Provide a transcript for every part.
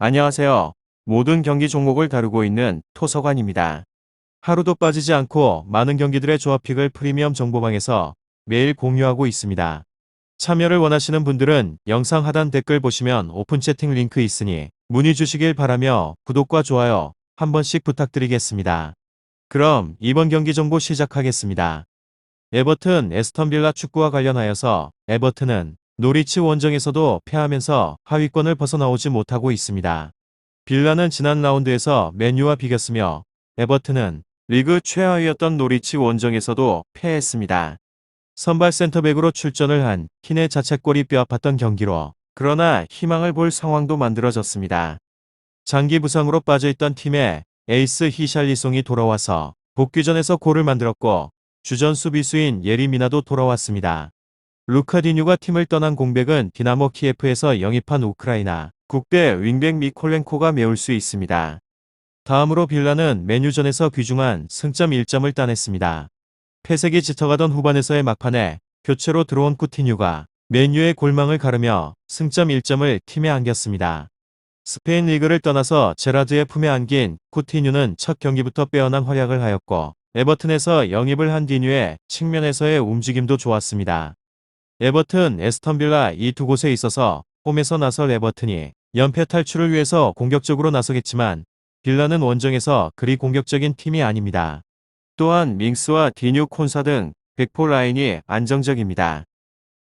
안녕하세요. 모든 경기 종목을 다루고 있는 토서관입니다. 하루도 빠지지 않고 많은 경기들의 조합픽을 프리미엄 정보방에서 매일 공유하고 있습니다. 참여를 원하시는 분들은 영상 하단 댓글 보시면 오픈 채팅 링크 있으니 문의 주시길 바라며 구독과 좋아요 한 번씩 부탁드리겠습니다. 그럼 이번 경기 정보 시작하겠습니다. 에버튼 에스턴 빌라 축구와 관련하여서 에버튼은 노리치 원정에서도 패하면서 하위권을 벗어나오지 못하고 있습니다. 빌라는 지난 라운드에서 맨유와 비겼으며 에버튼은 리그 최하위였던 노리치 원정에서도 패했습니다. 선발 센터백으로 출전을 한 킨의 자책골이 뼈아팠던 경기로 그러나 희망을 볼 상황도 만들어졌습니다. 장기 부상으로 빠져있던 팀의 에이스 히샬리송이 돌아와서 복귀전에서 골을 만들었고 주전 수비수인 예리미나도 돌아왔습니다. 루카디뉴가 팀을 떠난 공백은 디나모 키예프에서 영입한 우크라이나 국대 윙백 미콜렌코가 메울 수 있습니다. 다음으로 빌라는 맨유전에서 귀중한 승점 1점을 따냈습니다. 패색이 짙어가던 후반에서의 막판에 교체로 들어온 쿠티뉴가 맨유의 골망을 가르며 승점 1점을 팀에 안겼습니다. 스페인 리그를 떠나서 제라드의 품에 안긴 쿠티뉴는 첫 경기부터 빼어난 활약을 하였고 에버튼에서 영입을 한 디뉴의 측면에서의 움직임도 좋았습니다. 에버튼, 에스턴 빌라 이 두 곳에 있어서 홈에서 나설 에버튼이 연패 탈출을 위해서 공격적으로 나서겠지만 빌라는 원정에서 그리 공격적인 팀이 아닙니다. 또한 밍스와 디뉴 콘사 등 백포 라인이 안정적입니다.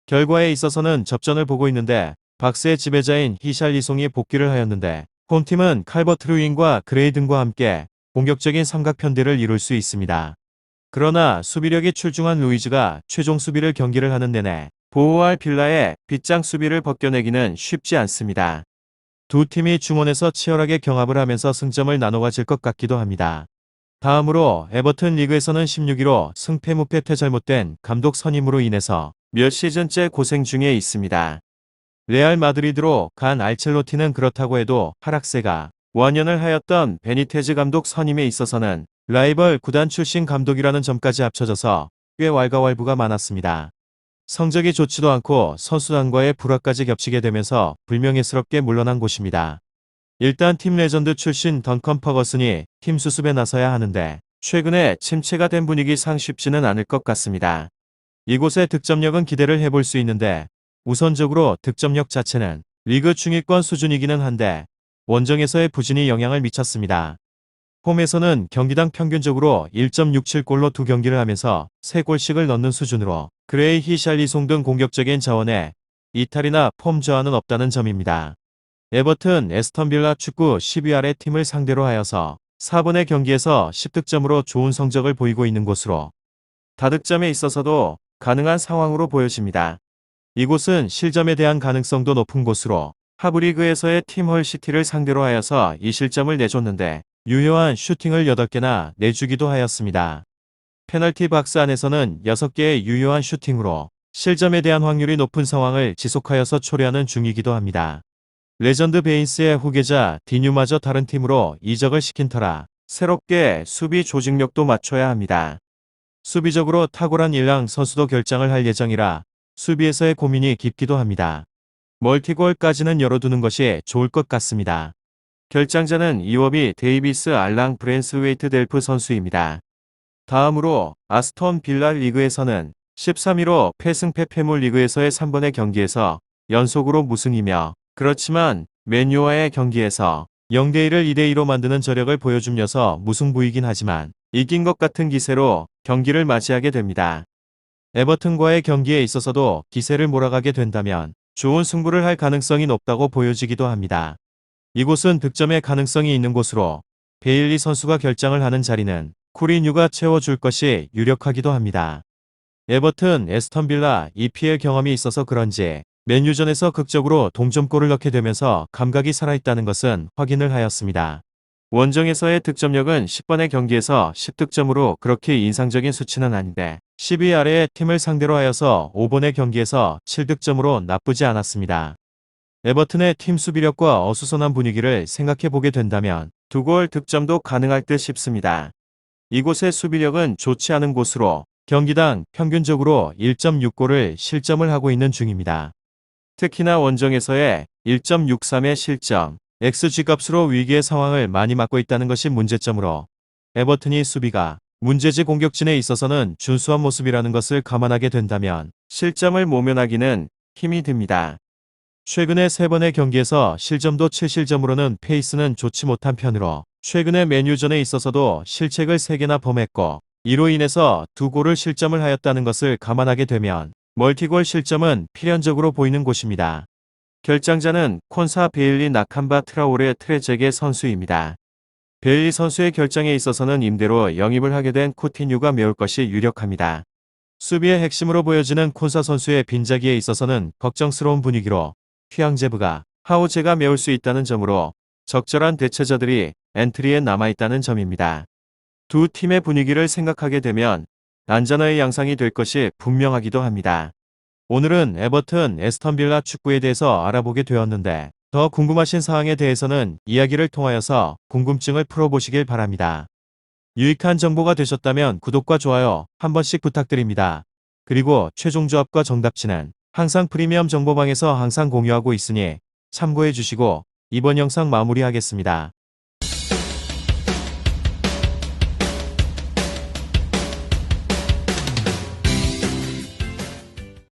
결과에 있어서는 접전을 보고 있는데 박스의 지배자인 히샬리송이 복귀를 하였는데 홈팀은 칼버트 루인과 그레이든과 함께 공격적인 삼각 편대를 이룰 수 있습니다. 그러나 수비력이 출중한 루이즈가 최종 수비를 경기를 하는 내내 보호할 빌라의 빗장 수비를 벗겨내기는 쉽지 않습니다. 두 팀이 중원에서 치열하게 경합을 하면서 승점을 나눠 가질 것 같기도 합니다. 다음으로 에버튼 리그에서는 16위로 승패 무패 퇴 잘못된 감독 선임으로 인해서 몇 시즌째 고생 중에 있습니다. 레알 마드리드로 간 알첼로티는 그렇다고 해도 하락세가 완연을 하였던 베니테즈 감독 선임에 있어서는 라이벌 구단 출신 감독이라는 점까지 합쳐져서 꽤 왈가왈부가 많았습니다. 성적이 좋지도 않고 선수단과의 불화까지 겹치게 되면서 불명예스럽게 물러난 곳입니다. 일단 팀 레전드 출신 던컨 퍼거슨이 팀 수습에 나서야 하는데 최근에 침체가 된 분위기상 쉽지는 않을 것 같습니다. 이곳의 득점력은 기대를 해볼 수 있는데 우선적으로 득점력 자체는 리그 중위권 수준이기는 한데 원정에서의 부진이 영향을 미쳤습니다. 홈에서는 경기당 평균적으로 1.67골로 두 경기를 하면서 3골씩을 넣는 수준으로 그레이 히샬리송 등 공격적인 자원에 이탈이나 폼 저하는 없다는 점입니다. 에버튼, 에스턴 빌라 축구 10위 아래 팀을 상대로 하여서 4번의 경기에서 10득점으로 좋은 성적을 보이고 있는 곳으로 다득점에 있어서도 가능한 상황으로 보여집니다. 이곳은 실점에 대한 가능성도 높은 곳으로 하브리그에서의 팀 헐시티를 상대로 하여서 이 실점을 내줬는데 유효한 슈팅을 8개나 내주기도 하였습니다. 페널티 박스 안에서는 6개의 유효한 슈팅으로 실점에 대한 확률이 높은 상황을 지속하여서 초래하는 중이기도 합니다. 레전드 베인스의 후계자 디뉴마저 다른 팀으로 이적을 시킨 터라 새롭게 수비 조직력도 맞춰야 합니다. 수비적으로 탁월한 일랑 선수도 결장을 할 예정이라 수비에서의 고민이 깊기도 합니다. 멀티골까지는 열어두는 것이 좋을 것 같습니다. 결장자는 이워비 데이비스 알랑 브랜스웨이트 델프 선수입니다. 다음으로 아스톤 빌라 리그에서는 13위로 패승패 패물 리그에서의 3번의 경기에서 연속으로 무승이며 그렇지만 맨유와의 경기에서 0대1을 2대2로 만드는 저력을 보여주면서 무승부이긴 하지만 이긴 것 같은 기세로 경기를 맞이하게 됩니다. 에버튼과의 경기에 있어서도 기세를 몰아가게 된다면 좋은 승부를 할 가능성이 높다고 보여지기도 합니다. 이곳은 득점의 가능성이 있는 곳으로 베일리 선수가 결장을 하는 자리는 쿠리뉴가 채워줄 것이 유력하기도 합니다. 에버튼, 에스턴 빌라 EPL 경험이 있어서 그런지 맨유전에서 극적으로 동점골을 넣게 되면서 감각이 살아있다는 것은 확인을 하였습니다. 원정에서의 득점력은 10번의 경기에서 10득점으로 그렇게 인상적인 수치는 아닌데 10위 아래의 팀을 상대로 하여서 5번의 경기에서 7득점으로 나쁘지 않았습니다. 에버튼의 팀 수비력과 어수선한 분위기를 생각해보게 된다면 2골 득점도 가능할 듯 싶습니다. 이곳의 수비력은 좋지 않은 곳으로 경기당 평균적으로 1.6골을 실점을 하고 있는 중입니다. 특히나 원정에서의 1.63의 실점, XG 값으로 위기의 상황을 많이 맞고 있다는 것이 문제점으로 에버튼이 수비가 문제지 공격진에 있어서는 준수한 모습이라는 것을 감안하게 된다면 실점을 모면하기는 힘이 듭니다. 최근의 3번의 경기에서 실점도 7실점으로는 페이스는 좋지 못한 편으로 최근의 맨유전에 있어서도 실책을 3개나 범했고 이로 인해서 2골을 실점을 하였다는 것을 감안하게 되면 멀티골 실점은 필연적으로 보이는 곳입니다. 결장자는 콘사 베일리 나캄바 트라오레 트레제게 선수입니다. 베일리 선수의 결장에 있어서는 임대로 영입을 하게 된 쿠티뉴가 메울 것이 유력합니다. 수비의 핵심으로 보여지는 콘사 선수의 빈자기에 있어서는 걱정스러운 분위기로 휘앙제브가 하우제가 메울 수 있다는 점으로 적절한 대체자들이 엔트리에 남아있다는 점입니다. 두 팀의 분위기를 생각하게 되면 안전화의 양상이 될 것이 분명하기도 합니다. 오늘은 에버튼, 에스턴빌라 축구에 대해서 알아보게 되었는데 더 궁금하신 사항에 대해서는 이야기를 통하여서 궁금증을 풀어보시길 바랍니다. 유익한 정보가 되셨다면 구독과 좋아요 한 번씩 부탁드립니다. 그리고 최종 조합과 정답치는 항상 프리미엄 정보방에서 항상 공유하고 있으니 참고해 주시고 이번 영상 마무리하겠습니다.